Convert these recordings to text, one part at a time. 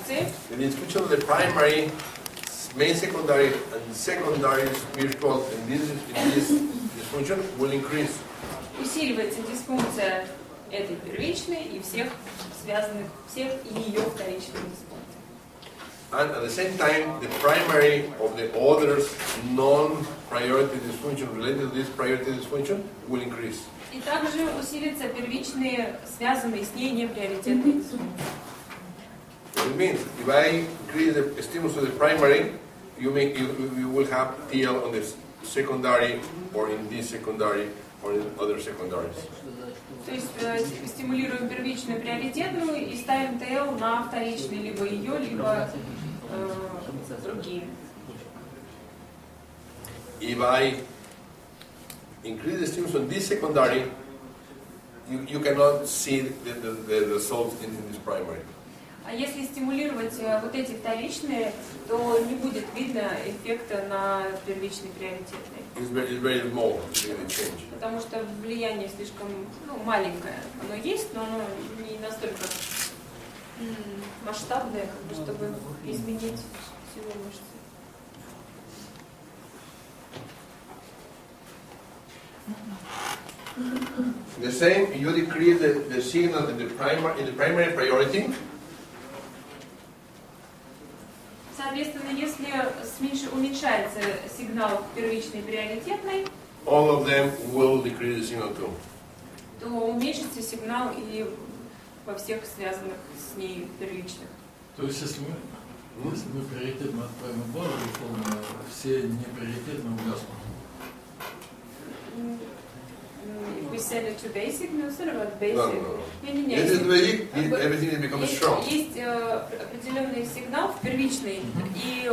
дисфункции. The dysfunction of the primary, main secondary, and secondary spiritual in this dysfunction will increase. Усиливается дисфункция этой первичной и всех связанных, всех ее вторичных дисфункций. And at the same time, the primary of the others non-priority dysfunction related to this priority dysfunction will increase. И также усилятся первичные, связанные с ней неприоритетные дисфункции. It means if I increase the stimulus to the primary, you will have TL on the secondary or in this secondary or in other secondaries. То есть стимулируем первичную приоритетную и ставим ТЛ на вторичный, либо ее, либо другие. If I increase the stimulus on this secondary, you cannot see the results in this primary. А если стимулировать вот эти вторичные, то не будет видно эффекта на первичный приоритетный. It's very small, the change. Потому что влияние слишком маленькое. Оно есть, но оно не настолько масштабное, как бы, чтобы изменить силу мышцы. The same, you decrease the signal in the primary priority. Соответственно, если уменьшается сигнал первичной приоритетной, all of them will decrease the signal too. То уменьшится сигнал и во всех связанных с ней первичных. То есть, если мы приоритетно отправим баллы, условно, все неприоритетно угаснут. If we set it to basic, no, sort of basic. No. Не-не-не. This is basic, everything becomes strong. Есть определенный сигнал в первичной, и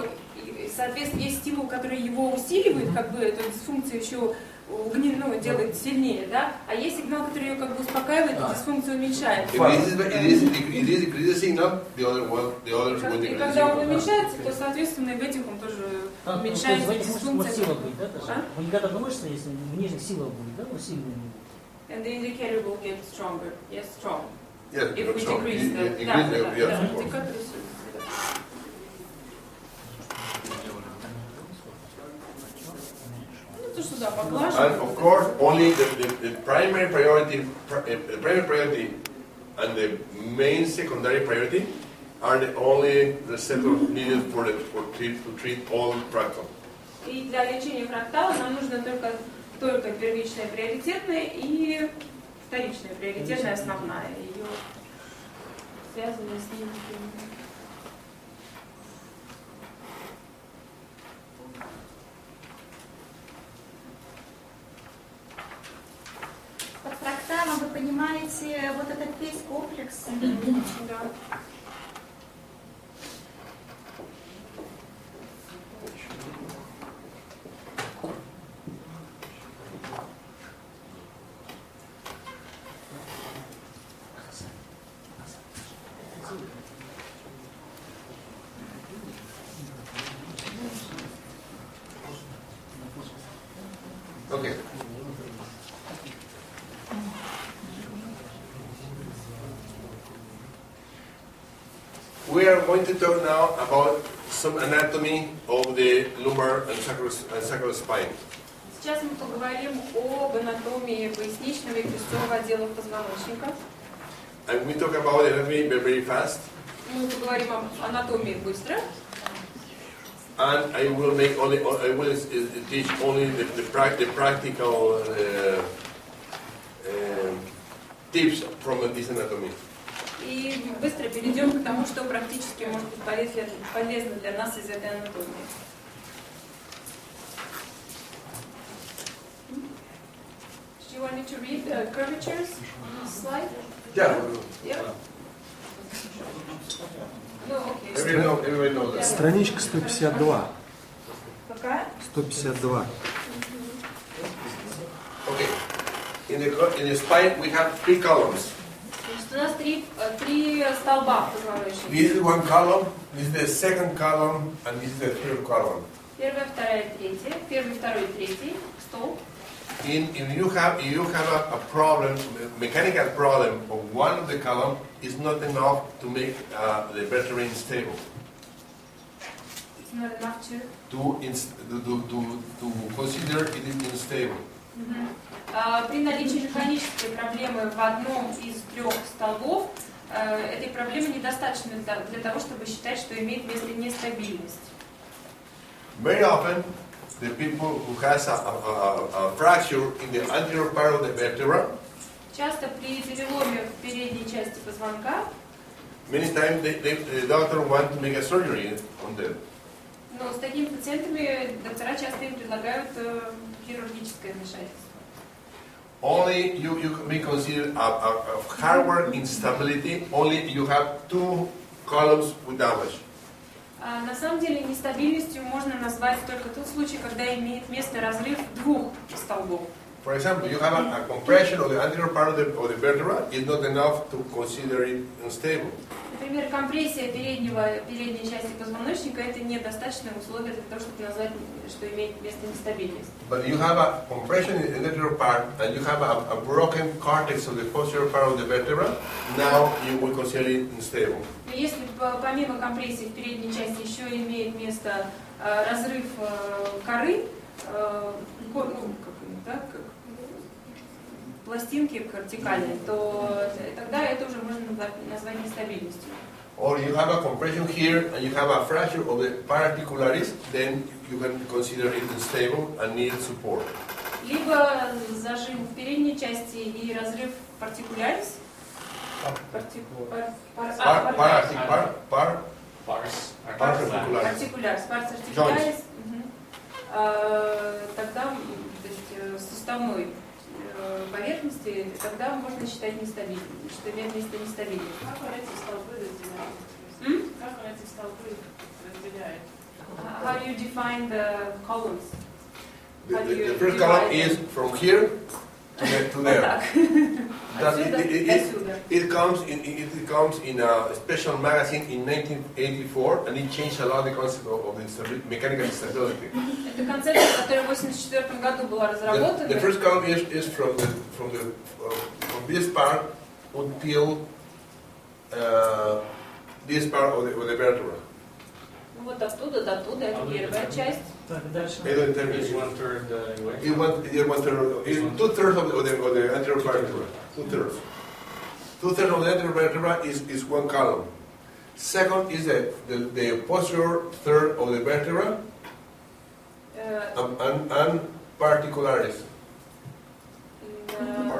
соответственно есть стимул, который его усиливает, как бы эту дисфункцию еще делает сильнее, да? А есть сигнал, который ее как бы успокаивает, и дисфункцию уменьшает. И когда он уменьшается, то соответственно и в этих он тоже уменьшается дисфункция. Вы никогда думаете, что если в нижних силах будет, да, усиленный? And the indicator will get stronger. Yes, strong. Yes, if we decrease the индикатор. And of course, only the primary priority, and the main secondary priority are the only receptors needed to treat all fractals. И для лечения фрактала нам нужно только первичная приоритетная и вторичная приоритетная основная. Ее связанная с ними. Под фракталом вы понимаете вот этот весь комплекс? Да. Okay. We are going to talk now about some anatomy of the lumbar and sacral spine. Сейчас мы поговорим об анатомии поясничного и крестцового отделов позвоночника. And we talk about anatomy very fast. Мы поговорим об анатомии быстро. And I will teach only the practical tips from this anatomy. И быстро перейдем к тому, что практически может быть полезно для нас из этой анатомии. Do you want me to read the curvatures slide? Yeah. Yeah. No, okay. Everybody knows that. Страничка 152. Какая? 152. Okay. In the spine we have 3 columns. У нас три столба позвоночника. This is one column, this is the second column, and this is the third column. Первая, вторая, третья. Первый, второй, третий столб. If you have a problem, mechanical problem of one of the column, is not enough to make the vertebrae stable. It's not enough to... To consider it unstable. При наличии механической проблемы в одном из трех столбов, этой проблемы недостаточно для того, чтобы считать, что имеет место нестабильность. Very often, the people who has a fracture in the anterior part of the vertebra, Часто при переломе в передней части позвонка, many times the doctor want to make a surgery on them. но с такими пациентами доктора часто им предлагают хирургическое вмешательство. Only you may consider a hardware instability, only you have 2 columns with damage. На самом деле нестабильностью можно назвать только тот случай, когда имеет место разрыв двух столбов. For example, you have a compression of the anterior part of the vertebra, it's not enough to consider it unstable. Например, компрессия передней части позвоночника – это недостаточное условие для того, чтобы назвать, что имеет место нестабильность. But you have a compression in the anterior part, and you have a broken cortex of the posterior part of the vertebra, now you will consider it unstable. Но если помимо компрессии в передней части еще имеет место разрыв коры, пластинки вертикальной, то тогда это уже можно назвать нестабильностью. Or you have a compression here and you have a fracture of the particularis, then you can consider it unstable and need support. Либо зажим в передней части и разрыв партикулярис. Партикулярис. Тогда суставной поверхности, тогда можно считать нестабильным, что имеет место нестабильность. Как он эти столбы разделяет? Как он эти столбы разделяет? How do you define the columns? The first column is from here to there. It comes in a special magazine in 1984, and it changed a lot the concept of the mechanical stability. Это концепция, которая в 1984 году была разработана. The first column is from this part until this part of the vertebra. Вот оттуда до туда, это первая часть. Так, дальше. Is 1/3 away? 2/3 of the anterior vertebra. 2/3. 2/3 of the anterior vertebra is one column. Second is the posterior third of the vertebra and particularis.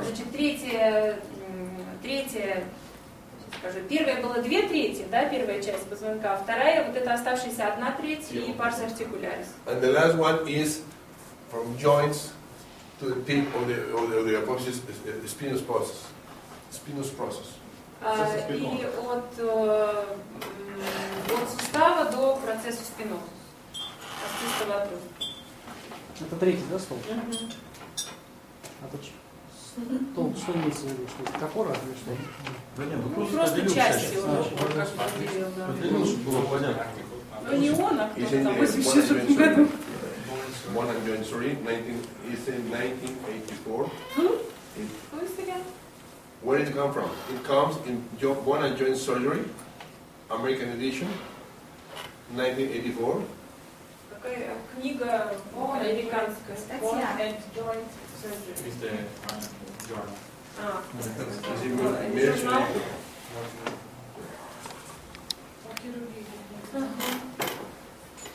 Значит, третья, скажу, первая была 2/3, да, первая часть позвонка, а вторая, вот это оставшаяся 1/3 и парс артикулярис. And the last one is from joints to the tip of the opposite spinous process. И от сустава до процесса спиноза. Это третий, да, стол? А то что имеется в виду? Что это опора или что? Да нет, Просто части он поделил, чтобы было понятно. Ну не он, а кто-то там в 1984. 86 году. One and joint surgery, 1984. Who is the guy? Where did it come from? It comes in One and Joint Surgery, American edition, 1984. Какая книга американская? Статья. And joint surgery. Is the joint. Is it Журнал.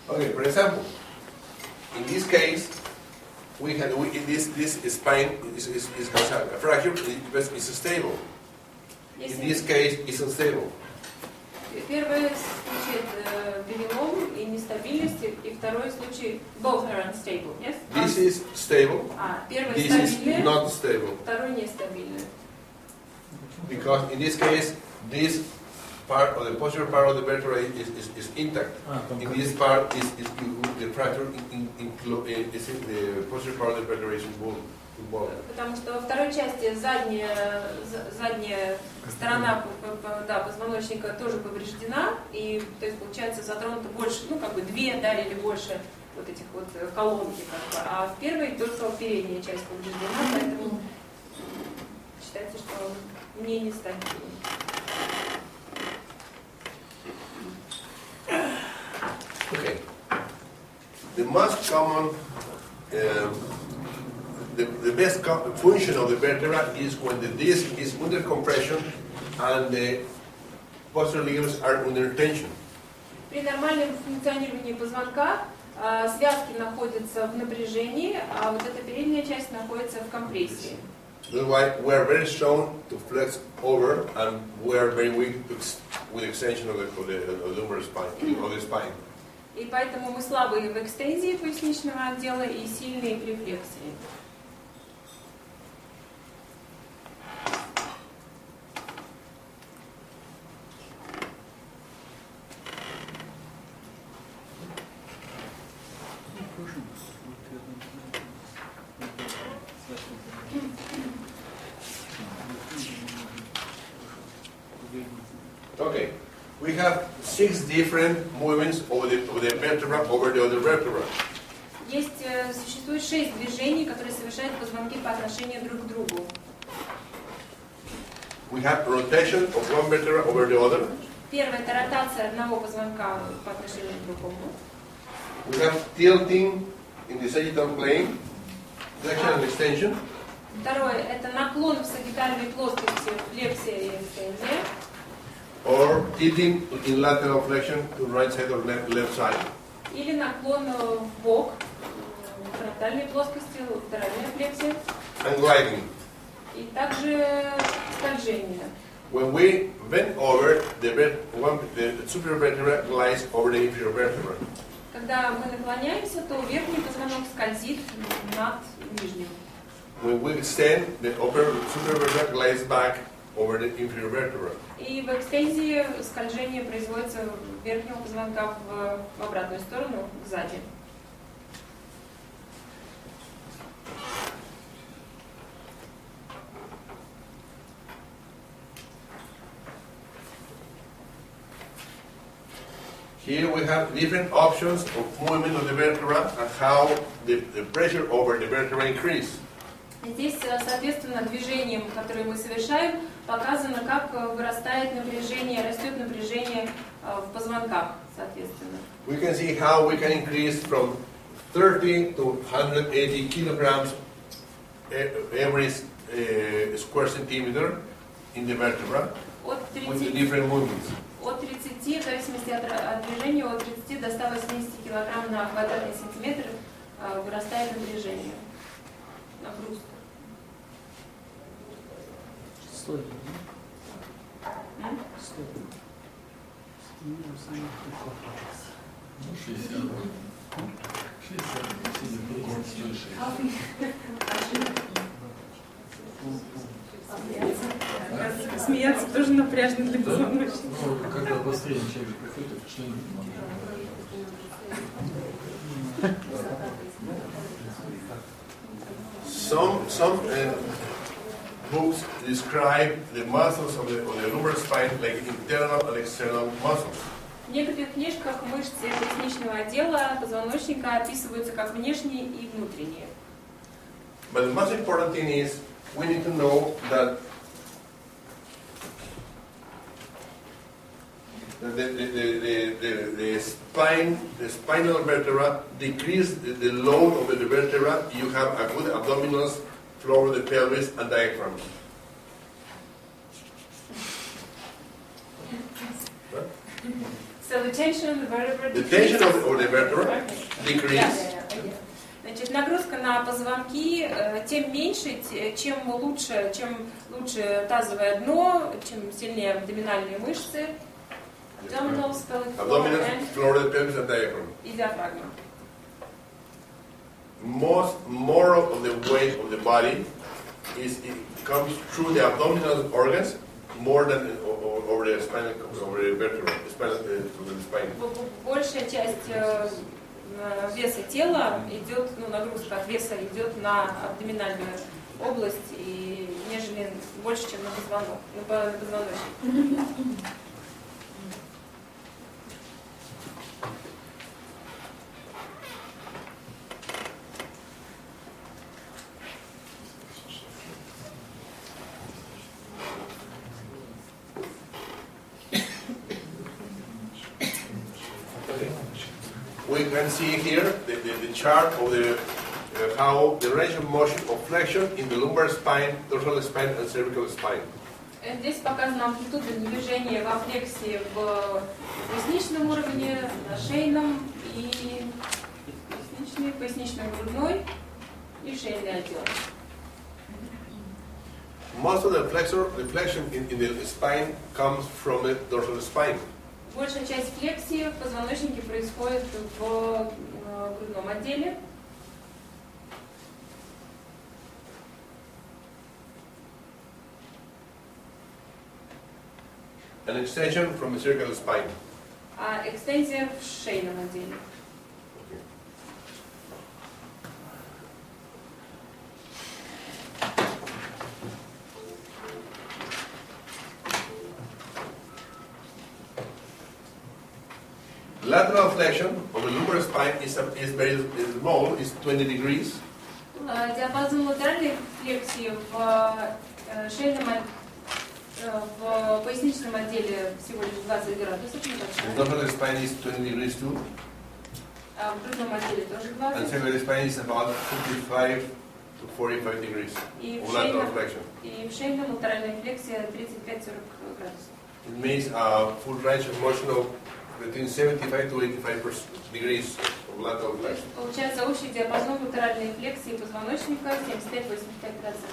Okay, for example, in this case, this spine is a fracture, it's stable. In this case, it's unstable. Первый случай это перелом и нестабильность, и второй случай both are unstable, yes? This is stable, Первый this is стабильный, not stable. второй нестабильный. Because in this case, this part of the posterior part of the vertebra is intact. In this part, the fracture is the posterior part of the vertebra is involved. Потому что во второй части задняя сторона позвоночника тоже повреждена, и то есть получается затронуто больше, ну как бы две, да, или больше вот этих вот колонки, как бы, а в первой только передняя часть повреждена, поэтому считается, что он не нестабильный. the most common, the best function of the vertebra is when the disc is under compression and the posterior ligaments are under tension. При нормальном функционировании позвонка связки находятся в напряжении, а вот эта передняя часть находится в компрессии. That's why we are very strong to flex over, and we are very weak with extension of the lumbar spine, of the spine. И поэтому мы слабые в экстензии поясничного отдела и сильные при флексии. Okay, we have 6 different movements of the vertebra over the other vertebra. Существует 6 движений, которые совершают позвонки по отношению друг к другу. We have rotation of one vertebra over the other. Первое – это ротация одного позвонка по отношению к другому. We have tilting in the sagittal plane, flexion and extension. Второе – это наклон в сагитальной плоскости, флексия и экстензия. Or tilting in lateral flexion to right side or left side. Или наклон в бок, в фронтальной плоскости, латеральная флексия. And gliding. И также скольжение. When we bend over, the superior vertebra glides over the inferior vertebra. Когда мы наклоняемся, то верхний позвонок скользит над нижним. When we extend, the superior vertebra glides back over the inferior vertebra. И в экстензии скольжение производится верхнего позвонка в обратную сторону, сзади. Here we have different options of movement of the vertebra and how the pressure over the vertebra increases. Здесь, соответственно, движением, которые мы совершаем, показано, как вырастает напряжение, растет напряжение в позвонках, соответственно. We can see how we can increase from 30 to 180 kilograms every square centimeter in the vertebra with the different movements. От 30, в зависимости от движения, от 30 до 180 килограмм на квадратный сантиметр вырастает напряжение, нагрузка. Стой. Стой. Ну, 60. 60. Смеяться тоже напряжно для позвоночника. Ну, когда обострение человек приходит, то что-нибудь Some books describe the muscles of the lumbar spine like internal and external muscles. В некоторых книжках мышцы поясничного отдела позвоночника описываются как внешние и внутренние. But the most important thing is we need to know that the spinal vertebra decrease the load of the vertebra. You have a good abdominals, floor of the pelvis, and diaphragm. So the tension of the vertebra The tension of the vertebra decrease. Значит, нагрузка на позвонки тем меньше, чем лучше тазовое дно, чем сильнее абдоминальные мышцы, abdominals, pelvic floor, of the pelvis, and diaphragm. И диафрагма. More of the weight of the body comes through the abdominal organs more than over the spinal, over the vertebra, the spine. Большая часть веса тела идет, нагрузка от веса идет на абдоминальную область, и нежели больше, чем на позвоночник. we can see here the chart of how the range of motion of flexion in the lumbar spine, dorsal spine, and cervical spine. Здесь показана амплитуда движения во флексии в поясничном уровне, на шейном и пояснично-грудной и шейный отдел. Most of the flexion in the spine comes from the dorsal spine. Большая часть флексии в позвоночнике происходит в грудном отделе. An extension from the cervical spine. А экстензия в шейном отделе. Lateral flexion of the lumbar spine is very small, is 20 degrees. Диапазон латеральной флексии в шейном в поясничном отделе всего лишь 20 градусов. The dorsal spine is 20 degrees too. А в грудном отделе тоже And 20. cervical spine is about 55 to 45 degrees И of lateral flexion. в шейном латеральная флексия 35-40 градусов. It means a full range of motion of between 75 to 85 degrees of lateral flexion. Получается общий диапазон латеральной флексии позвоночника 75-85 градусов.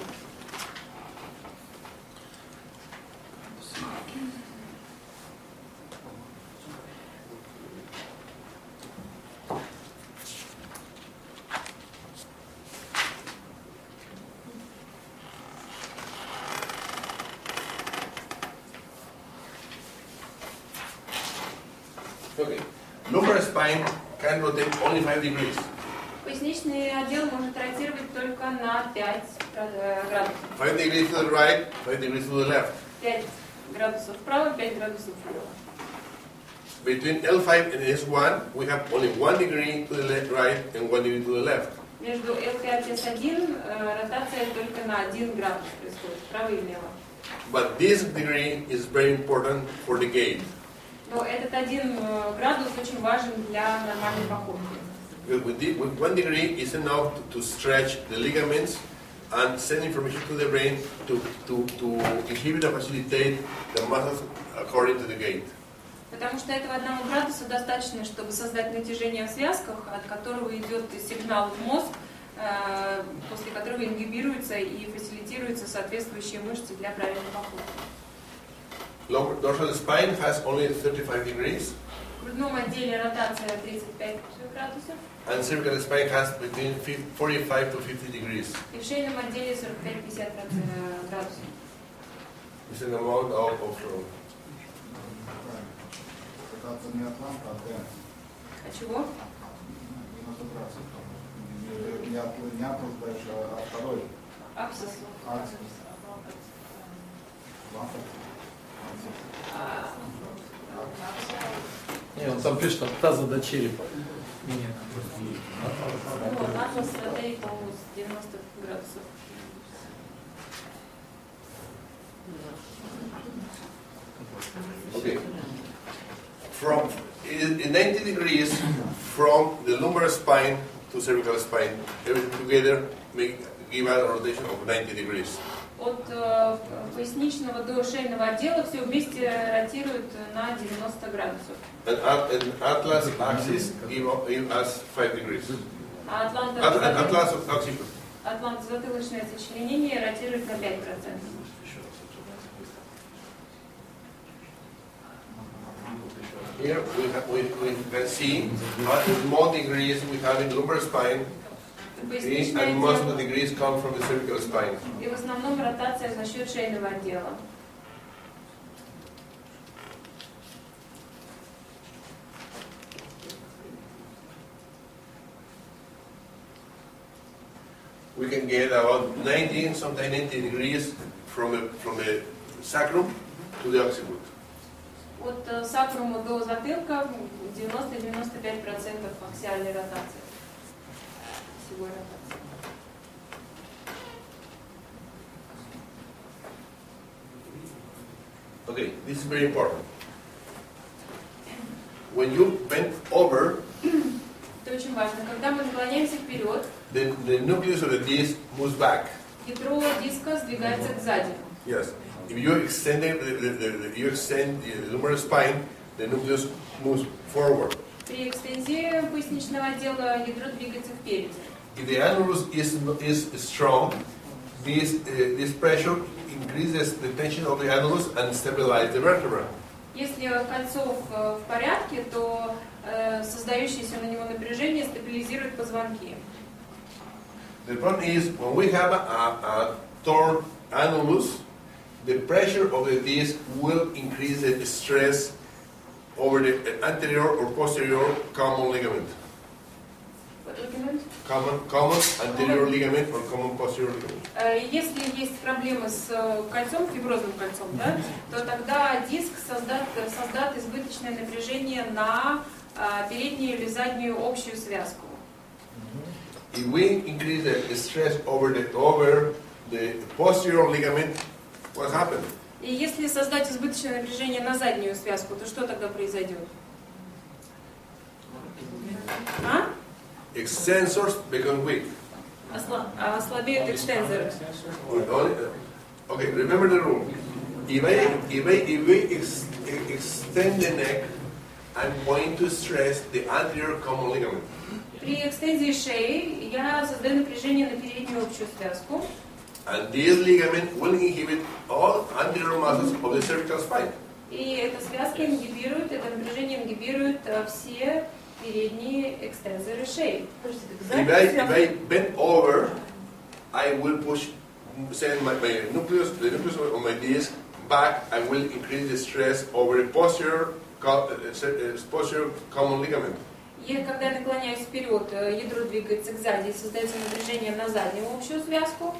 Okay. Lumbar spine can rotate only 5 degrees. Поясничный отдел может ротировать только на 5 градусов. 5 degrees to the right, 5 degrees to the left. 5 градусов вправо, 5 градусов влево. Between L5 and S1, we have only 1 degree to the right and 1 degree to the left. Между L5 и S1 ротация только на 1 градус происходит, вправо и влево. But this degree is very important for the gait. Но этот 1 градус очень важен для нормальной походки. With 1 degree is enough to stretch the ligaments and send information to the brain to inhibit and facilitate the muscles according to the gait. Потому что этого 1 градуса достаточно, чтобы создать натяжение в связках, от которого идет сигнал в мозг, после которого ингибируются и фасилитируются соответствующие мышцы для правильной походки. Dorsal spine has only 35 degrees. В грудном отделе ротация 35 градусов. And cervical spine has between 45 to 50 degrees. И в шейном отделе 45-50 градусов. It's an amount of Ротация не атланта, а день. А чего? Не атлант дальше, а второй. Апсис. Аксис. Не, он там пишет от таза до черепа. Ну, атлас ротей, по-моему, с 90 градусов. Okay. From in 90 degrees from the lumbar spine to cervical spine, everything together give a rotation of 90 degrees. От поясничного до шейного отдела все вместе ротирует на 90 градусов. And atlas axis give us 5 degrees. А атлант-затылочное сочленение ротирует на 5%. Here we can see how small degrees we have in lumbar spine, and most of the degrees come from the cervical spine. И в основном ротация за счет шейного отдела. We can get about 90, sometimes 90 degrees from the sacrum to the occiput. От сакрума до затылка 90-95% аксиальной ротации. Всего ротации. Okay, this is very important. When you bend over, важно, когда мы наклоняемся вперед, the nucleus of the disc moves back. ядро диска сдвигается сзади. Yes. If you extend you extend the lumbar spine, the nucleus moves forward. При экстензии поясничного отдела ядро двигается впереди. If the annulus is strong, this pressure increases the tension of the annulus and stabilizes the vertebra. Если кольцо в порядке, то создающееся на него напряжение стабилизирует позвонки. The problem is when we have a torn annulus, the pressure of the disc will increase the stress over the anterior or posterior common ligament. What ligament? Common anterior ligament or common posterior ligament. Если есть проблемы с кольцом, фиброзным кольцом, да, то тогда диск создаст избыточное напряжение на переднюю или заднюю общую связку. If we increase the stress over the posterior ligament, what happens? И если создать избыточное напряжение на заднюю связку, то что тогда произойдет? А? Extensors become weak. Ослабеют экстензоры. Okay, remember the rule. If we extend the neck, I'm going to stress the anterior common ligament. При экстензии шеи я создаю напряжение на переднюю общую связку. And this ligament will inhibit all anterior muscles of the cervical spine. И эта связка ингибирует, это напряжение ингибирует все передние экстензоры шеи. If I bend over, I will send the nucleus of my disc back. I will increase the stress over the posterior common ligament. И когда я наклоняюсь вперед, ядро двигается сзади и создается напряжение на заднюю общую связку.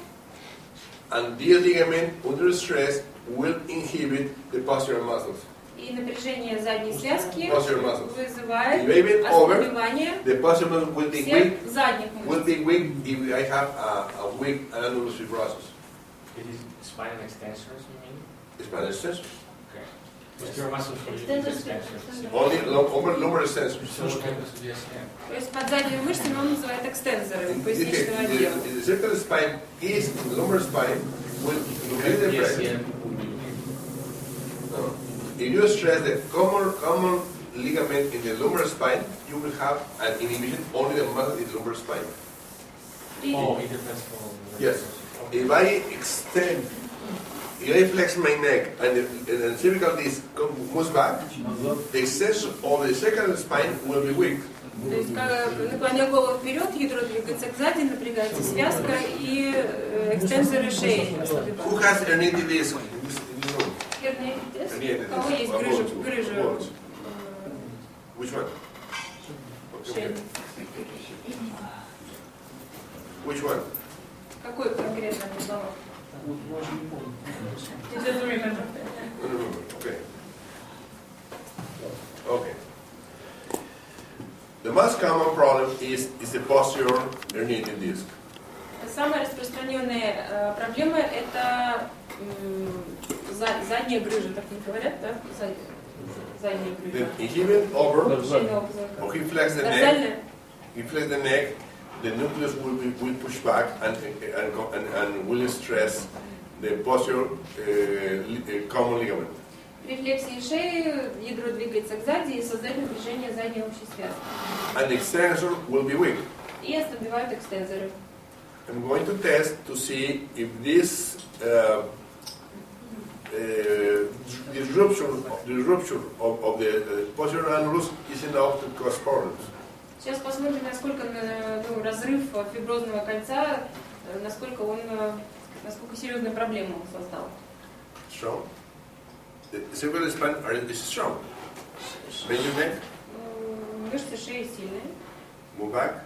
And this ligament, under stress, will inhibit the posterior muscles. И напряжение задней связки вызывает ослабление всех задних мышц. Will be weak if I have a weak annulus fibrosus. It is spinal extensors, you mean? Spinal extensors. Okay. Posterior muscles for extensors. Only lumbar extensors. Yes, yeah. То есть под задними мышцами он называет экстензоры поясничного отдела. The cervical spine is the lumbar spine will increase the pressure. If you stress the common ligament in the lumbar spine, you will have an inhibition only the muscle in the lumbar spine. Oh, it depends on the Yes. If I extend, if I flex my neck and the cervical disc moves back, the extension of the cervical spine will be weak. То есть, наклоня голову вперед, ядро двигается сзади, напрягается связка и экстензоры шеи ослабевают. Who has herniated disc? У кого есть грыжа? Which one? Шеи. Which one? Какой конкретно позвонок? It doesn't remember. No. Okay. Okay. The most common problem is the posterior herniated disc. Самая распространенная проблема это задняя грыжа, так не говорят, да? Задняя грыжа. If he bent over, or he flexed the neck, the nucleus will push back and will stress the posterior common ligament. При флексии шеи ядро двигается сзади и создает напряжение задней общей связки. And the extensor will be weak. И ослабевают экстензоры. I'm going to test to see if this disruption of the posterior annulus is enough to cause problems. Сейчас посмотрим, насколько разрыв фиброзного кольца, насколько серьезную проблему он создал. Strong. The cervical spine is strong. Bend your neck. Мышцы шеи сильные. Move back.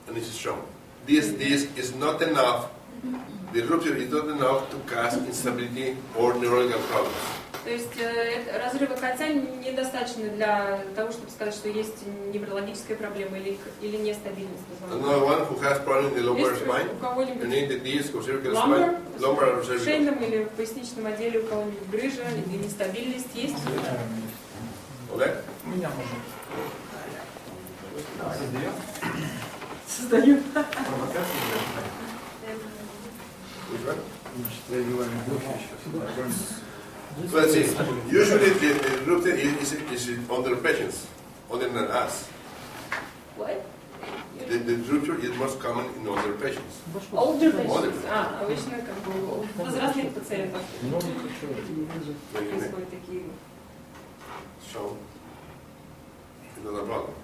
And it's strong. This is not enough. The rupture is not enough to cause instability or neurological problems. То есть разрыва кольца недостаточно для того, чтобы сказать, что есть неврологическая проблема или нестабильность позвонка. Another one who has problem in the lumbar Есть spine, у кого-нибудь herniated disc or cervical spine, lumbar or в cervical. шейном или в поясничном отделе у кого-нибудь грыжа или нестабильность есть? Okay? У меня можно. Создаю. Which one? Let's see. Usually the rupture is under patients, other than us. What? The rupture is most common in older patients. Older patients. Обычно как бы у возрастных пациентов происходят такие. So, it's not a problem.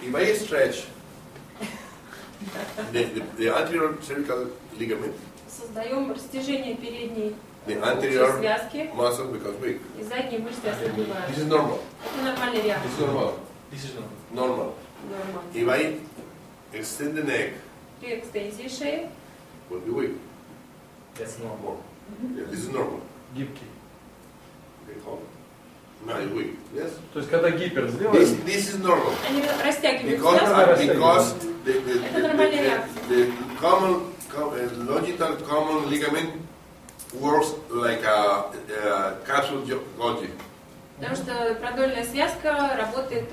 If I stretch the anterior cervical ligament, Создаем растяжение передней the anterior связки, muscle becomes weak. и задние мышцы ослабевают. This is normal. Это нормальная реакция. This is normal. This is normal. Normal. Нормально. If I extend the neck, При экстензии шеи will be weak. That's normal. Yeah, this is normal. Гибкий. Okay, hold. Now it's weak. Yes. То есть, когда гипер сделаем, This is normal. они растягивают Because связку. Это нормальная реакция. the longitudinal common ligament works like a capsule Golgi. Потому что продольная связка работает,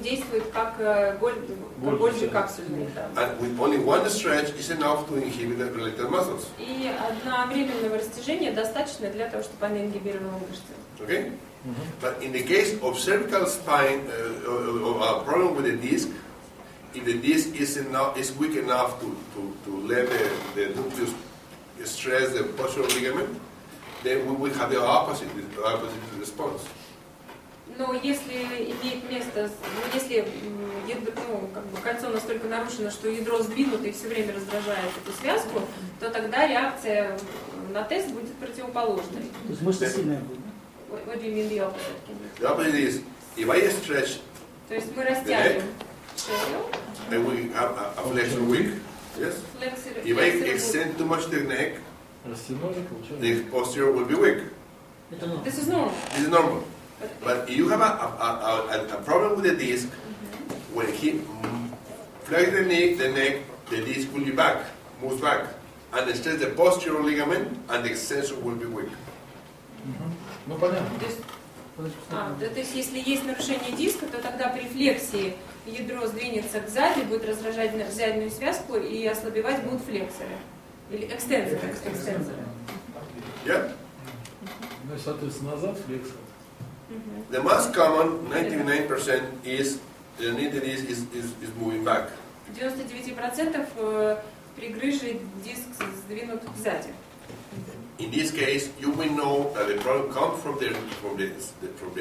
действует как Golgi капсульный. And with only one stretch is enough to inhibit the related muscles. И одновременного растяжения достаточно для того, чтобы она ингибировала мышцы. Okay? But in the case of cervical spine, or a problem with the disc, if the disc is weak enough to let the nucleus stress the postural ligament, then we will have the opposite response. Но если имеет место, если как бы кольцо настолько нарушено, что ядро сдвинуто и все время раздражает эту связку, то тогда реакция на тест будет противоположной. То есть мышца сильная будет. What do you mean the opposite? The opposite is, if I stretch, То есть мы растягиваем шею, and we have a flexion weak, yes? If I extend too much the neck, растянули, получается. the posture will be weak. This is normal. This is normal. But if you have a problem with the disc, when he flex the neck, the disc will be back, moves back, and stretch the postural ligament, and the extensor will be weak. Ну, понятно. То есть если есть нарушение диска, то тогда при флексии ядро сдвинется сзади, будет раздражать заднюю связку и ослабевать будут флексоры. Или экстензоры. Yeah? Ну и, соответственно, назад флексор. The most common, 99%, is the knee is moving back. 99% при грыже диск сдвинут сзади. In this case, you will know that the problem comes from the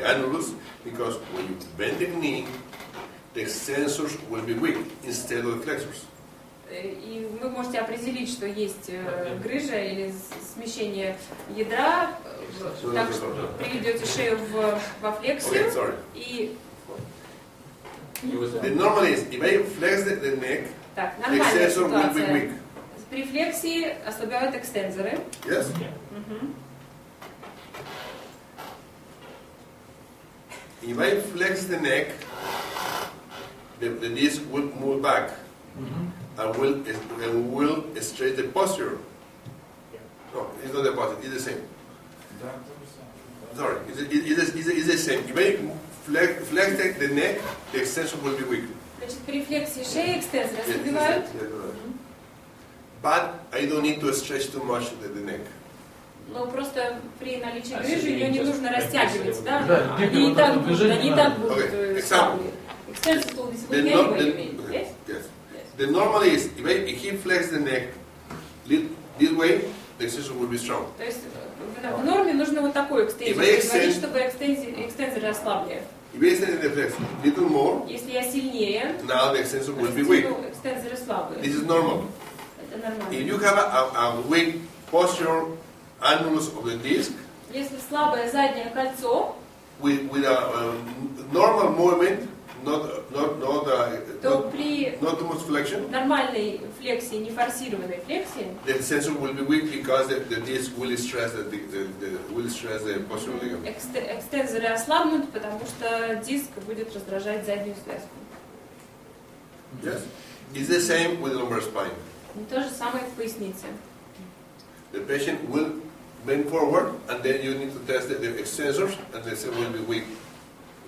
annulus, because when you bend the knee, the extensors will be weak instead of the flexors. И вы можете определить, что есть грыжа или смещение ядра, так что приведете шею во флексию. Okay, sorry. И The normal is, if I flex the neck, так, the нормальная extensor will be ситуация. weak. При флексии ослабевают экстензоры. Yes? If I flex the neck, the disc will move back and will stretch the posture. No, it's not the posture, it's the same. Sorry, it's the same. If I flex the neck, the extension will be weak. Значит, при флексии шеи экстензоры ослабевают. But I don't need to stretch too much the neck. Но просто при наличии грыжи ее не нужно растягивать, да? Да, Они и так будут Okay, слабые. Extensors will be smooth anyway, yes? Yes. The normal is, if he flex the neck this way, the extension will be strong. То есть в норме нужно вот такой экстензор, чтобы экстензоры ослабли. If I extend the flex a little more, Если я сильнее, now the extension will be weak. экстензоры слабые. This is normal. Это нормально. If you have a weak posture annulus of the disc, Если слабое заднее кольцо, with a normal movement, то при not too much flexion, нормальной флексии, не форсированной флексии, the extension will be weak because the disc will stress the postural ligament. экстензоры ослабнут, потому что диск будет раздражать заднюю связку. Yes, it's the same with the lumbar spine. И то же самое в пояснице. The patient will bend forward, and then you need to test the extensors, and the extensor will be weak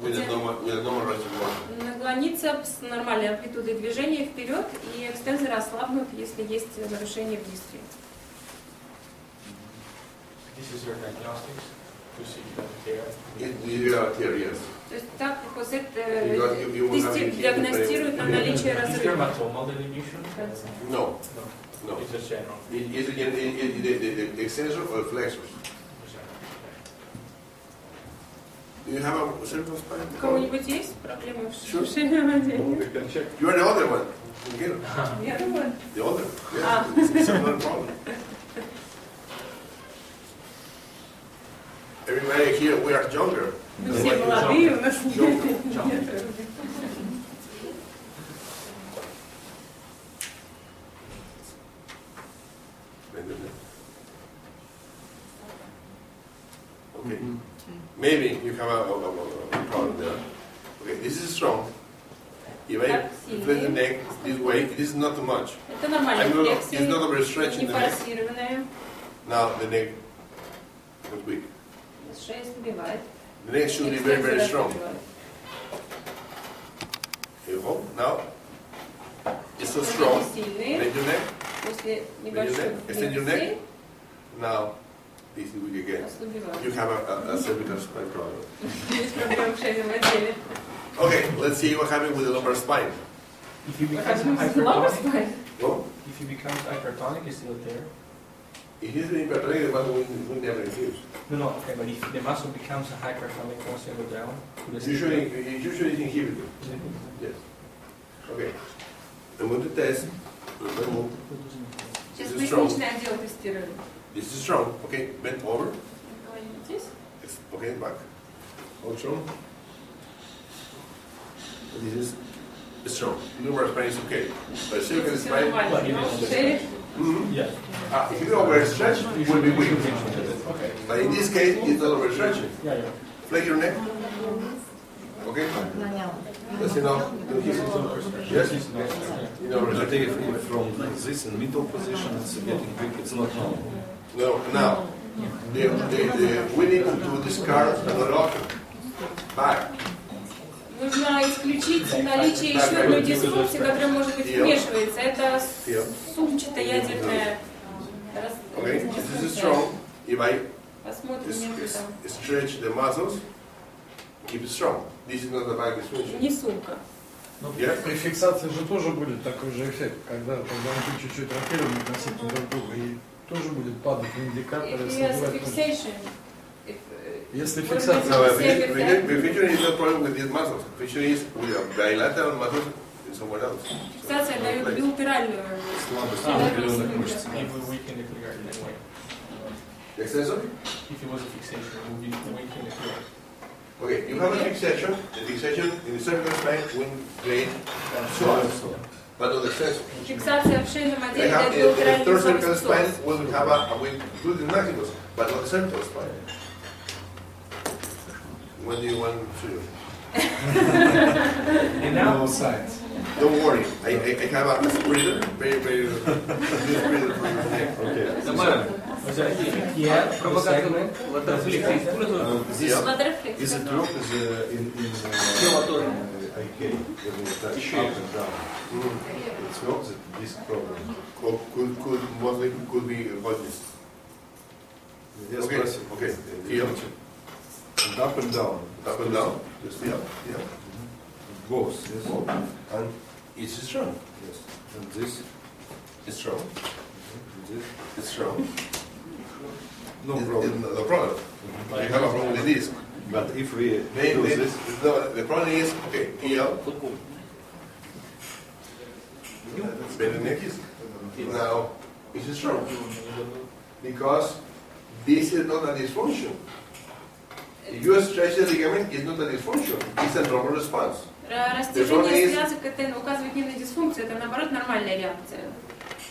with a normal range of motion. Наклониться с нормальной амплитудой движения вперед, и экстензоры ослабнут, если есть нарушение в дистре. This is your diagnostics to see if you have tear. You have tear, yes. То есть так Хосе Because диагностирует на наличие Is there разрыва. matomal delineation? No, no. It's just general. Is it the extensor or flexors? Do you have a cervical spine? У кого-нибудь есть проблемы в Sure. шейном отделе? We can check. You are the older one. Get it. Я думаю. The older. Yes. Ah. It's not a problem. Everybody here, we are younger. Мы все молодые, у нас нет. Okay. Maybe you have a problem there. Okay, this is strong. If I flip the neck this way, this is not too much. Это нормально. It's not overstretching Не the neck. форсированная. Now the neck was weak. Шея слабевает. The neck should be very, very strong. You hold. Now it's so strong. Bend your neck. После небольшой Extend your neck. Now this is weak again. You have a cervical spine problem. Есть проблемы в шейном отделе. Okay, let's see what happens with the lumbar spine. If he becomes Hypertonic. Well, if he becomes hypertonic, is still there? if he's in hypertonic, the muscle will never infuse. No, okay, but if the muscle becomes a hypertonic once you go down, Usually it's inhibited. Yes. Okay. I'm going to test. Сейчас This is strong. поясничный отдел тестируем. This is strong. Okay, bend over. Здесь? Okay, back. Hold strong. This is strong. Lumbar spine is okay. But cervical Все spine. нормально. Шея. yeah. If you overstretch, it will be weak. But in this case, it's not overstretching. Yeah. Flex your neck. Okay? That's enough. Yes? You know, I take it from this in middle position, it's getting weak, it's not normal. no, now, we need to discard another option. Back. Нужно исключить наличие еще одной дисфункции, которая может быть вмешивается. Это сумчато-ядерная Okay? This is strong. If I Посмотрим методом. stretch the muscles, keep it strong. This is not a back dysfunction. Не сумка. Но Я- при фиксации же тоже будет такой же эффект, когда позвонки чуть-чуть ротируем относительно друг друга, и тоже будет падать индикатор. If he has a fixation, Если Может быть, фиксация... No, the feature is not problem with these muscles. The feature is with a bilateral muscles in somewhere else. фиксация дает билатеральную Слабость bilateral определенных sphincter. мышц. If we weaken the clear in that way. The extensor? If it was a fixation, we would weaken the clear. Okay, you have a fixation. The fixation in the cervical spine will create psoas, but not the extensor. Фиксация в шейном They отделе have дает the билатеральный third cervical псоз. spine will have will include the maximus, but not the cervical spine. When do you want to? And now, sides. Don't worry, I have a spreader, very good spreader for your neck. yeah, segment, This Ладерфлекс. is a drop in IK, that shape and down. It's not this problem. Could mostly could be hotness. Yes, Okay, press it. okay. Here. And up and down. Up and down. Just yeah. Both, yes. And it's strong. Yes. And this, It's strong. and this. It's strong. No It's problem. no problem. You have a problem with this. But if we They, do they, this, no, the problem is okay. Here. Bend the neck. Now it's strong because this is not a dysfunction. If you stretch the ligament, it's not a dysfunction. It's a normal response. Растяжение связок это указывает не на дисфункцию, это наоборот нормальная реакция.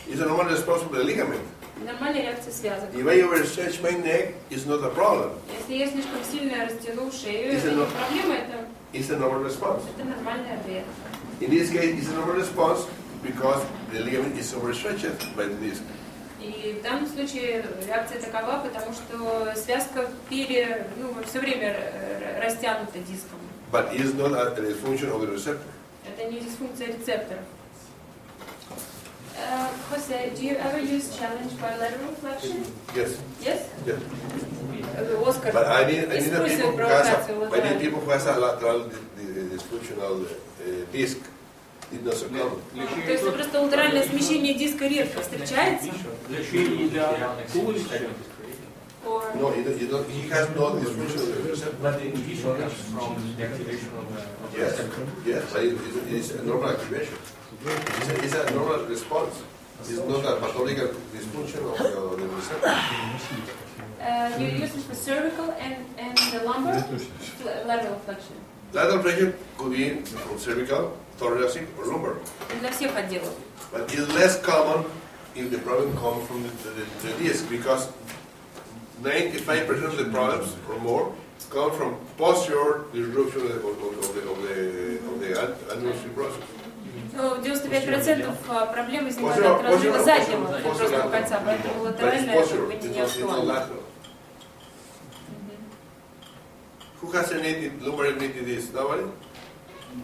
It's a normal response of the ligament. Нормальная реакция связок. If I overstretch my neck, it's not a problem. Если я слишком сильно растяну шею, Если это не оно- проблема, это It's a normal response. нормальный ответ. In this case, it's a normal response because the ligament is overstretched by the disc. И И в данном случае реакция такова, потому что связка все время растянута диском. But it's not a dysfunction of the receptor. Это не дисфункция рецепторов. Jose, do you ever use challenge bilateral flexion? Yes. Yes? Yes. Оскар But I need использует people who has a lateral dysfunctional disc. It doesn't come. То есть просто латеральное смещение диска редко встречается? Лечение для туловища. No, he has no dysfunctional receptor. But the inhibition comes from the activation of the Yes, receptor. yes, but it's a normal activation. It's a normal response. It's not a pathological dysfunction of the receptor. You use it for cervical and the lumbar lateral flexion. Lateral flexion could be from cervical, thoracic, or lumbar. Для всех отделов. But it's less common if the problem comes from the disc, because 95% of the problems or more come from posterior disruption of the annular fibrosis. Ну, 95% проблем возникают от разрыва заднего фиброзного кольца, поэтому латеральное не актуально. Who has any lumbar herniated disc? Nobody?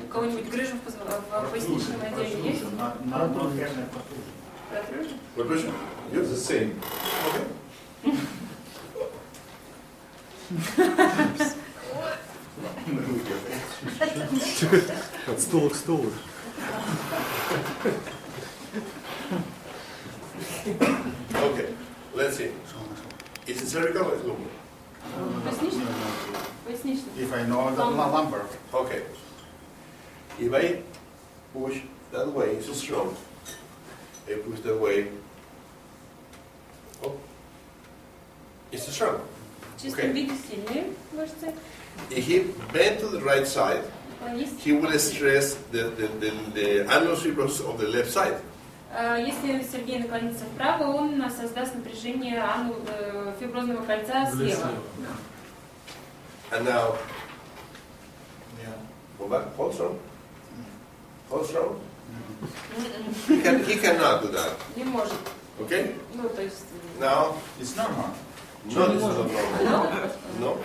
У кого-нибудь грыжа в поясничном отделе есть? Протружен? Yes, the same. Okay. От стула к стулу. Okay, let's see. Is it cervical or is it lumbar? Поясничный? Поясничный. If I know the lumbar. Okay. If I push that way, it's strong. I push that way. Oh, it's strong. В чистом виде сильные мышцы. If he bend to the right side, Есть. he will stress the annular fibrosis of the left side. Если Сергей наклонится вправо, он создаст напряжение фиброзного кольца слева. And now, go back, hold strong. Hold strong. He cannot do that. Не может. Okay? Ну, то есть... Now, It's normal. no, this is not normal. No.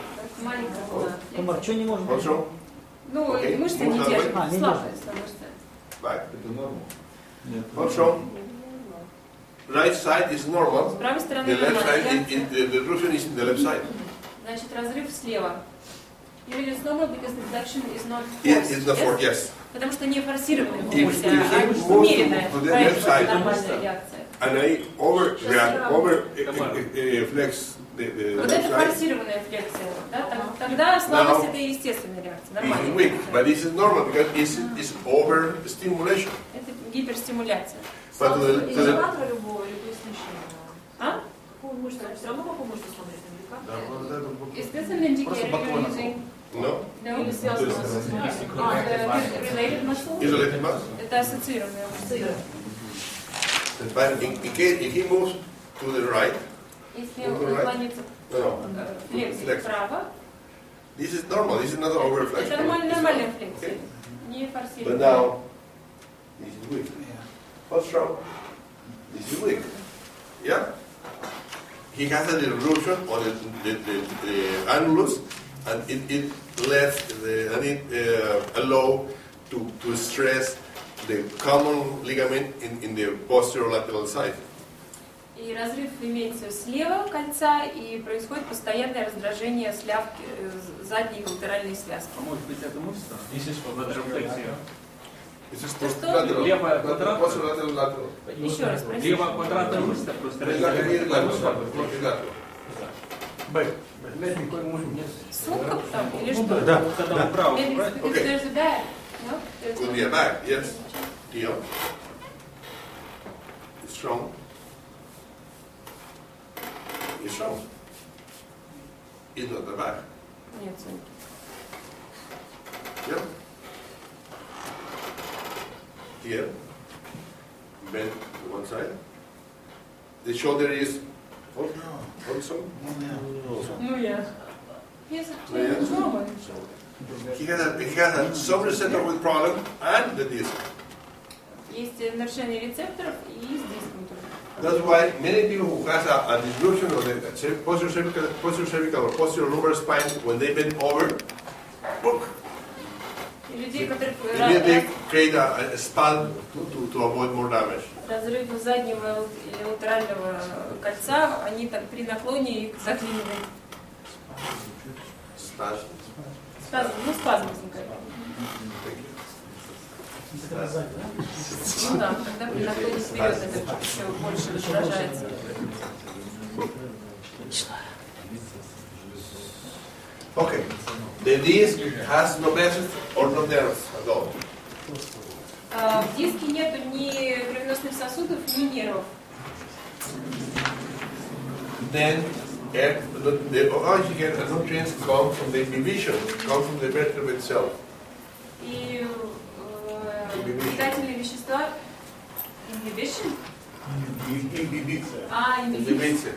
Маленькая была. Тамар, что не можно? Hold strong. Ну, Окей. мышцы не Можно держат. не Слабые держат. мышцы. Back. Это норма. Hold strong. Right side is normal. С правой стороны The left side, нормально. the rupture is in the left side. Значит, разрыв слева. Usually it's normal because the reduction is not It forced. is not for yes. Потому что не форсированная If функция, he а moves умеренная. to the Поэтому left side, это нормальная реакция. And I over flex the Вот left это side. форсированная флексия. Да? Тогда слабость это естественная реакция. It's Нормальная. weak, but this is normal because it's over stimulation. Это гиперстимуляция. But to the Индикатор любого или поясничного? А? Какую мышцу? Все равно какую мышцу смотреть? Индикатор? Is this an indicator Просто you're бакланов. using? no, No? Или связано с... The related muscle? isolated mass. Это ассоциированная мышца. But in case if he moves to the right, Если он наклонится no, флексии Flex. вправо, this is normal. This is not over это flexion. нормальная флексия. Okay. Не But форсированная. now this is weak. What's strong? This is weak. Yeah. He has an eruption on the annulus, and it left and it allow to stress the common ligament in the posterolateral side. И разрыв имеется слева кольца, и происходит постоянное раздражение слявки задней латеральной связки. Может быть, это мышца? This is for lateral flexia. This is Что? posterolateral. Левая квадратная. Posterolateral lateral. Еще раз, простите. Левая квадратная мышца просто Бэк. Сумка там или что? Да, Когда да. вправо, Maybe it's правильно? because Okay. there's a bag. No? There's Could no- be a back, yes. Deal. It's strong. It's strong. It's not the back. Нет сумки. Yeah. Here. Bend to one side. The shoulder is also. Ну я. Yes, Yeah. it's normal. He has a subreceptor with problem and the disc. Есть нарушение рецепторов и с диском тоже That's why many people who has a disruption of the posterior cervical or posterior lumbar spine, when they bend over, book, Людей, которые immediately create a spasm to avoid more damage. разрыв заднего или латерального кольца, они так при наклоне их заклинивают. Spasm. Спазм, спазм возникает. Ну да, когда при наклоне вперед это все больше раздражается. Okay. The disc has no vessels or no nerves at all. В диске нету ни кровеносных сосудов, ни нервов. Then the oxygen and nutrients come from the division, come from the vertebrae itself. И питательные вещества inhibition? Inhibition.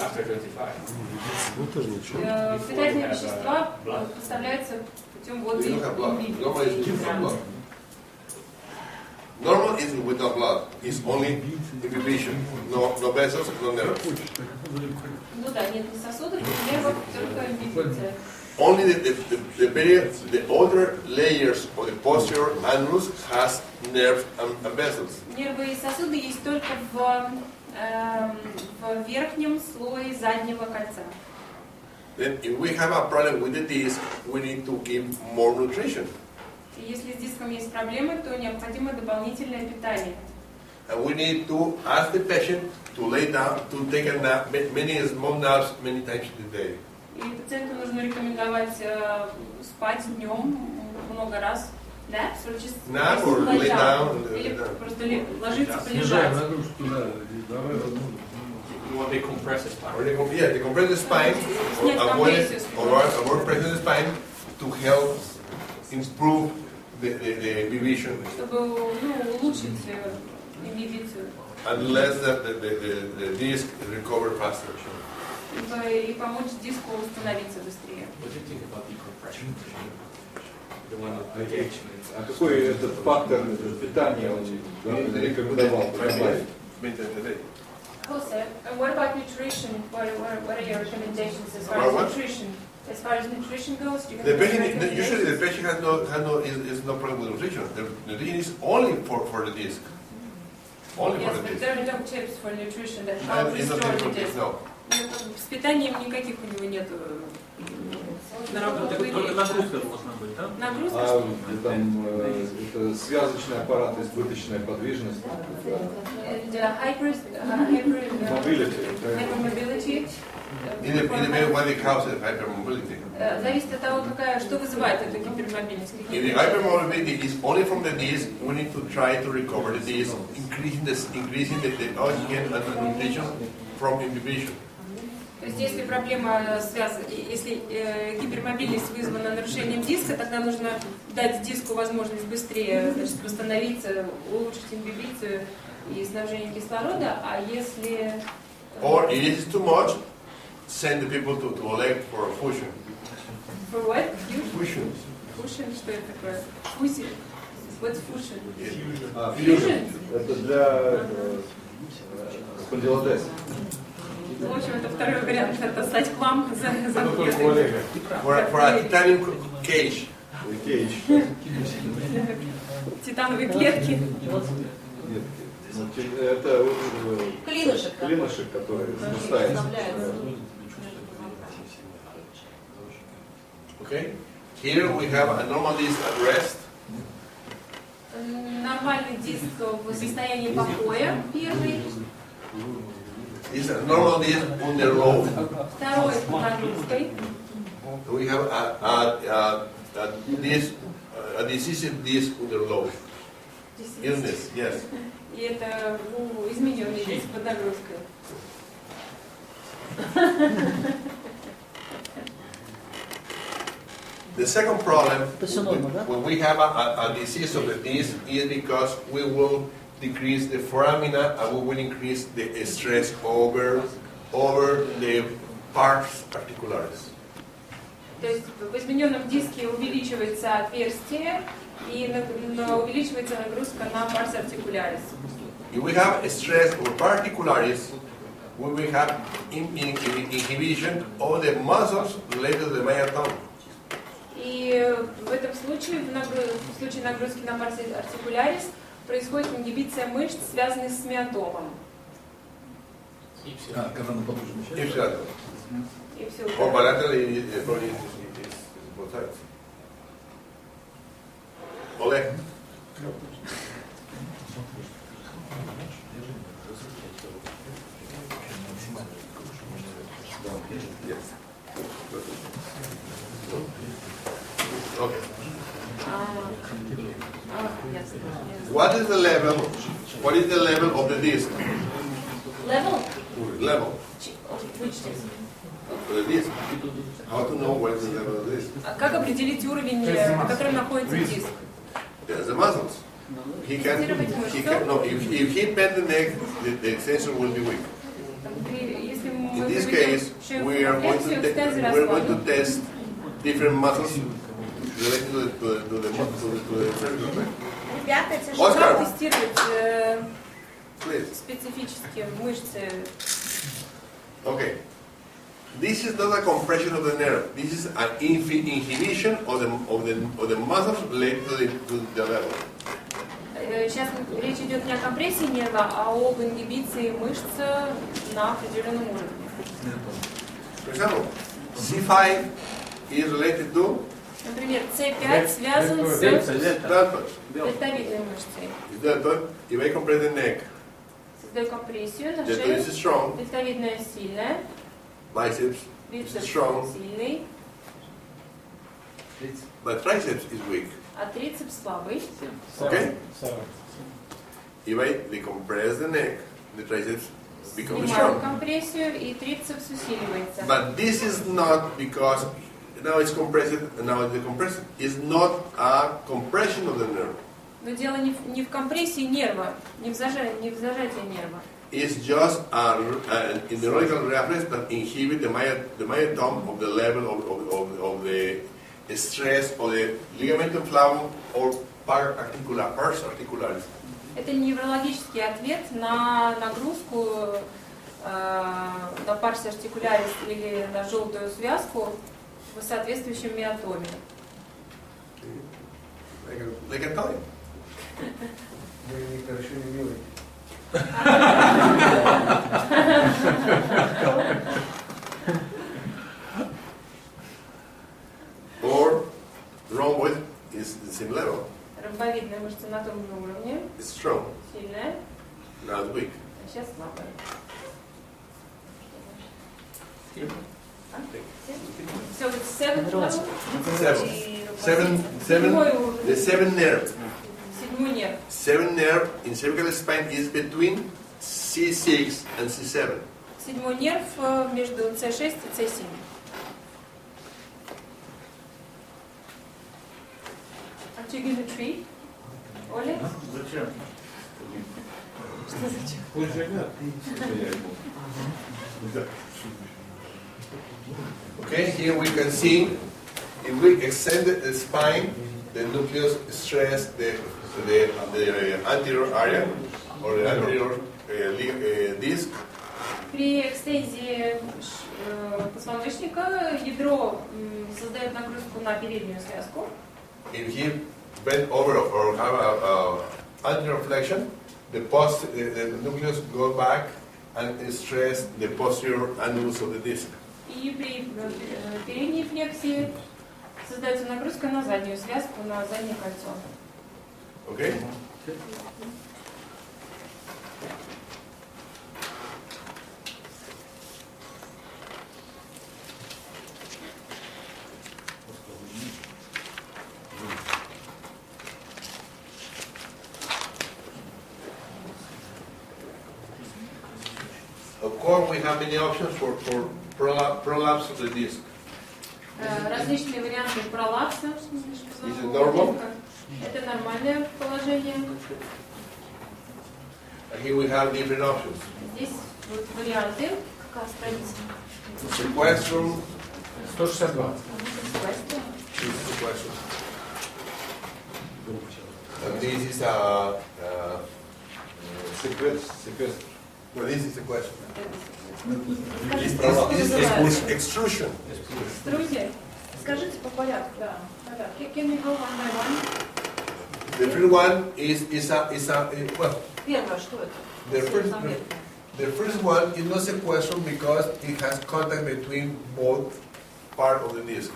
After 25. Питательные вещества поставляются путем воды ингибиции. Normal is with no blood. It's only inhibition. No vessels, no nerves. Ну да, нет ни сосудов, ни нервов, только ингибиция. Only the outer layers of the posterior annulus has nerves and vessels. Нервы и сосуды есть только в верхнем слое заднего кольца. Then if we have a problem with the disc, we need to give more nutrition. И если с диском есть проблемы, то необходимо дополнительное питание. And we need to ask the patient to lay down, to take a nap, many small naps many times a day. И пациенту нужно рекомендовать спать днем много раз. Да? Nap or lay down. Или просто ложиться, Снижаем полежать. нагрузку, да, и давай возможно. You want to compress the spine. Yeah, they compress the spine, or avoid pressing the spine to help improve the vision. Чтобы улучшить ингибицию. Unless the disc recover faster. И помочь диску установиться быстрее. What do you think about decompression? The one with engagement. А какой этот фактор питания он рекомендовал добавить? Jose, what about nutrition? What are your recommendations as far as nutrition? As far as nutrition goes, do you have The any patient, recommendations? usually the patient is no problem with nutrition. The nutrition is only for the disc. Only Yes, for the but disc. there are no tips for nutrition that help And it's not restore the different, disc. no. С питанием никаких у него нет наработок. Только нагрузка должна быть, да? Нагрузка, А что? там это связочный аппарат, избыточная подвижность. Hypermobility. It depends what the cause of hypermobility. Зависит от того, что вызывает эту гипермобильность. If the hypermobility is only from the disc, we need to try to recover the disc, increasing the oxygen and the nutrition from inhibition. То есть, если проблема связана, если гипермобильность вызвана нарушением диска, тогда нужно дать диску возможность быстрее, значит, восстановиться, улучшить ингибицию и снабжение кислорода, а если... Or if it is too much, send the people to Oleg for a fusion. For what? Fusion. Fusion? Что это такое? Фузи? What's fusion? Fusion. Это для спондилодеза. В общем, это второй вариант, это стать к вам за For a titanium cage. титановые клетки. Нет, это клинышек, который спускается. Okay. Here we have a normal disc at rest. Нормальный диск в состоянии покоя, первый. This is a normal disc under load. Второй с нагрузкой. We have a decisive disc under load. Illness, yes. И это измененный диск под нагрузкой. The second problem when we have a disease of the disc is because we will decrease the foramina and we will increase the stress over the pars articularis. То есть в измененном диске увеличивается отверстие и увеличивается нагрузка на парс артикулярис. If we have stress or particularis, we will have inhibition of the muscles related to the major tongue. И в этом случае, в случае нагрузки на парс артикулярис, происходит ингибиция мышц, связанных с миотомом. Когда на подушку И все. Or bilaterally, probably is both sides. Oleg. Yes. Okay. What is the level? What is the level of the disc? Level? Level Which disc? of the disc. How to know what is the level of the disc? Как определить уровень, на котором находится диск? There's the muscles. He can no. If he bend the neck, the extension will be weak. In this case, we are going to test different muscles related to the cervical spine. Ребята, это же Оскар. Как тестировать Please. специфические мышцы? Okay. This is not a compression of the nerve. This is an inhibition of the muscles related to the level. Сейчас речь идет не о компрессии нерва, а об ингибиции мышц на определенном уровне. For example, C5 is related to Например, C5 связан с deltoid. дельтовидной мышцей. Deltoid. If I compress the neck, Создаю компрессию на deltoid шее. is strong. Дельтовидная сильная, Biceps is бицепс strong, сильный, but triceps is weak. а трицепс слабый. Okay? If I decompress the neck, the triceps becomes Снимаю strong. компрессию, и трицепс усиливается. But this is not because now it's compressed, now the compression is not a compression of the nerve. Но дело не в компрессии нерва, не в зажатии нерва. It's just an neurological reflex that inhibits the myotome of the level of the stress of the ligamentum flavum or pars articularis. Это неврологический ответ на нагрузку на парс артикулярис или на желтую связку в соответствующем миотоме. Like I tell you. Хорошо не милый. Or rhomboid is the same level. Ромбовидная мышца на том же уровне, It's strong. сильная, Now it's weak. а сейчас слабая. So it's 7 level? The seven nerve. Седьмой нерв. Seven nerve in cervical spine is between C6 and C7. Седьмой нерв между C6 и C7. Are you gonna treat? Оля? Зачем? Что зачем? Okay, here we can see if we extend the spine, the nucleus stress the anterior area or the anterior disc. При экстензии позвоночника ядро создает нагрузку на переднюю связку. If he bend over or have a anterior flexion, the nucleus go back and stress the posterior annulus of the disc. И при передней флексии создается нагрузка на заднюю связку, на заднее кольцо. Okay? Of course, we have many options for prolapse of the disc. Различные варианты пролапса. Is it normal? Это нормальное положение. Here we have different options. Здесь будут варианты. Какая страница? Sequestrum. 162. Sequestrum. And this is a Sequester. No, this is the question. Скажите, This как is называется? extrusion. Экструзия? Скажите по порядку. Да. Can we go one by one? The first one is well, Первое, что это? the first one is not sequestration because it has contact between both parts of the disc.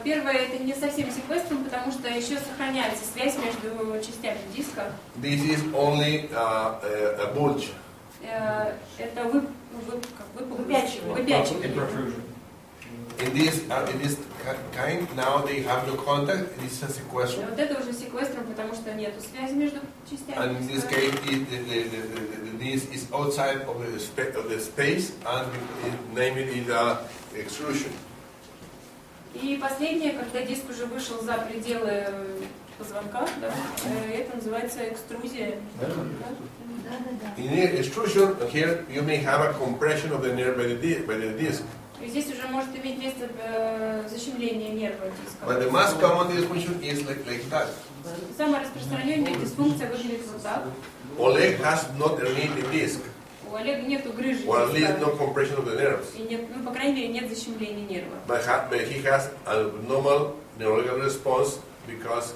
Первое это не совсем секвеструм, потому что еще сохраняется связь между частями диска. This is only a bulge. Это выпячивание. In this kind, now they have no contact. It is a sequestration. Вот это уже секвеструм, потому что нету связи между частями. And in this диска. case, this is outside of the space, and name it is extrusion. И последнее, когда диск уже вышел за пределы позвонка, да, это называется экструзия. In extrusion, here you may have a compression of the nerve by the disc. И здесь уже может иметь место защемление нерва диска. But the most common dysfunction is like that. Самая распространенная дисфункция выглядит вот так. Oleg has not herniated disc, У Олега нету грыжи or at least no диска. compression of the nerves. И нет, ну, по крайней мере, нет защемления нерва. But he has a normal neurological response because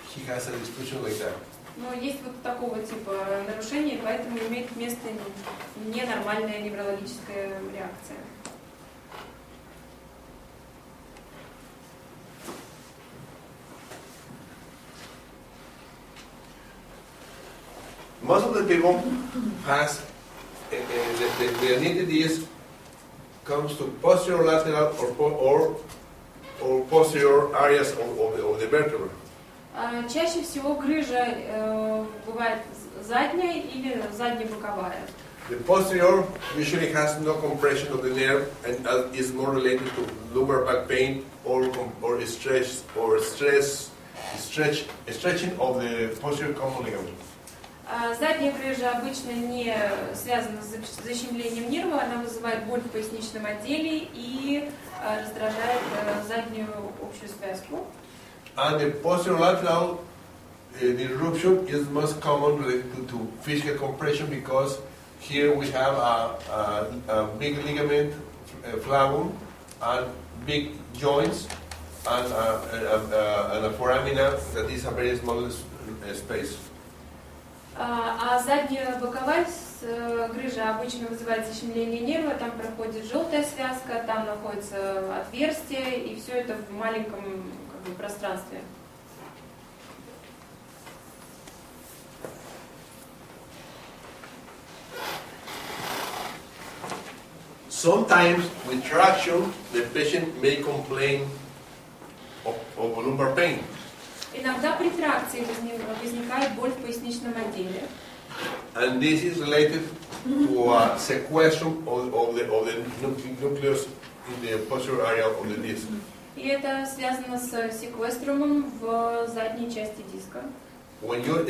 he has a dysfunction like that. Но есть вот такого типа нарушения, поэтому имеет место ненормальная неврологическая реакция. Most of the people has the herniated disc comes to posterior lateral or posterior areas of the vertebra. Чаще всего грыжа бывает задняя или заднебоковая. The posterior usually has no compression of the nerve and is more related to lumbar back pain or stretching of the posterior common ligament. Задняя грыжа обычно не связана с защемлением нерва, она вызывает боль в поясничном отделе и раздражает заднюю общую связку. And the posterolateral disruption is most common related to physical compression because here we have a big ligament, flavum, and big joints, and a foramina that is a very small space. А задняя боковая грыжа обычно вызывает защемление нерва, там проходит желтая связка, там находится отверстие, и все это в маленьком пространстве. Sometimes with traction, the patient may complain of lumbar pain. Иногда при тракции возникает боль в поясничном отделе. And this is related to a sequestration of the nucleus in the posterior area of the disc. И это связано с секвеструмом в задней части диска. When you